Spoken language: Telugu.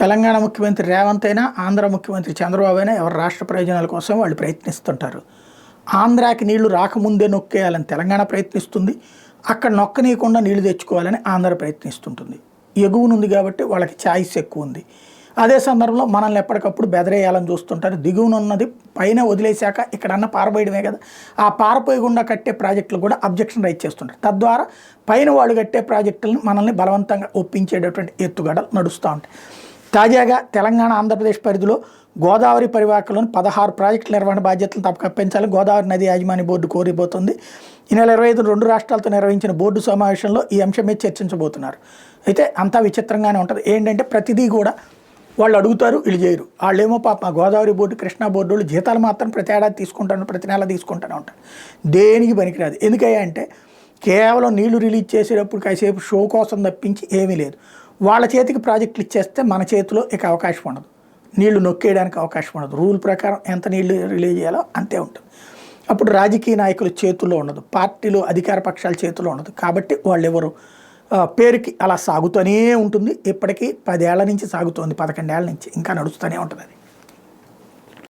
తెలంగాణ ముఖ్యమంత్రి రేవంత్ అయినా, ఆంధ్ర ముఖ్యమంత్రి చంద్రబాబు అయినా ఎవరు రాష్ట్ర ప్రయోజనాల కోసం వాళ్ళు ప్రయత్నిస్తుంటారు. ఆంధ్రాకి నీళ్లు రాకముందే నొక్కేయాలని తెలంగాణ ప్రయత్నిస్తుంది. అక్కడ నొక్కనీయకుండా నీళ్లు తెచ్చుకోవాలని ఆంధ్ర ప్రయత్నిస్తుంటుంది. ఎగువనుంది కాబట్టి వాళ్ళకి ఛాయిస్ ఎక్కువ ఉంది. అదే సందర్భంలో మనల్ని ఎప్పటికప్పుడు బెదరేయాలని చూస్తుంటారు. దిగువనున్నది పైన వదిలేశాక ఇక్కడన్నా పారబోయడమే కదా. ఆ పారపోయకుండా కట్టే ప్రాజెక్టులు కూడా అబ్జెక్షన్ రైజ్ చేస్తుంటారు. తద్వారా పైన వాళ్ళు కట్టే ప్రాజెక్టులను మనల్ని బలవంతంగా ఒప్పించేటటువంటి ఎత్తుగడలు నడుస్తూ ఉంటాయి. తాజాగా తెలంగాణ ఆంధ్రప్రదేశ్ పరిధిలో గోదావరి పరివాహకలోని 16 ప్రాజెక్టుల నిర్వహణ బాధ్యతలను తప్పకప్పించాలని గోదావరి నది యాజమాన్య బోర్డు కోరిపోతుంది. ఈ నెల 25 రెండు రాష్ట్రాలతో నిర్వహించిన బోర్డు సమావేశంలో ఈ అంశం మీద చర్చించబోతున్నారు. అయితే అంతా విచిత్రంగానే ఉంటుంది. ఏంటంటే ప్రతిదీ కూడా వాళ్ళు అడుగుతారు, వీళ్ళు చేయరు. వాళ్ళేమో పాప గోదావరి బోర్డు, కృష్ణా బోర్డు వాళ్ళు జీతాలు మాత్రం ప్రతి ఏడాది తీసుకుంటాను, ప్రతి నెల తీసుకుంటూనే ఉంటారు. దేనికి పనికిరాదు. ఎందుకయ్యా అంటే కేవలం నీళ్లు రిలీజ్ చేసేటప్పుడు కాసేపు షో కోసం తప్పించి ఏమీ లేదు. వాళ్ళ చేతికి ప్రాజెక్టులు ఇచ్చేస్తే మన చేతిలో ఇక అవకాశం ఉండదు. నీళ్లు నొక్కేయడానికి అవకాశం ఉండదు. రూల్ ప్రకారం ఎంత నీళ్లు రిలీజ్ చేయాలో అంతే ఉంటుంది. అప్పుడు రాజకీయ నాయకుల చేతుల్లో ఉండదు, పార్టీలు అధికార పక్షాల చేతుల్లో ఉండదు. కాబట్టి వాళ్ళు ఎవరు పేరుకి అలా సాగుతూనే ఉంటుంది. ఇప్పటికీ 10 ఏళ్ల నుంచి సాగుతోంది, 11 ఏళ్ల నుంచి ఇంకా నడుస్తూనే ఉంటుంది అది.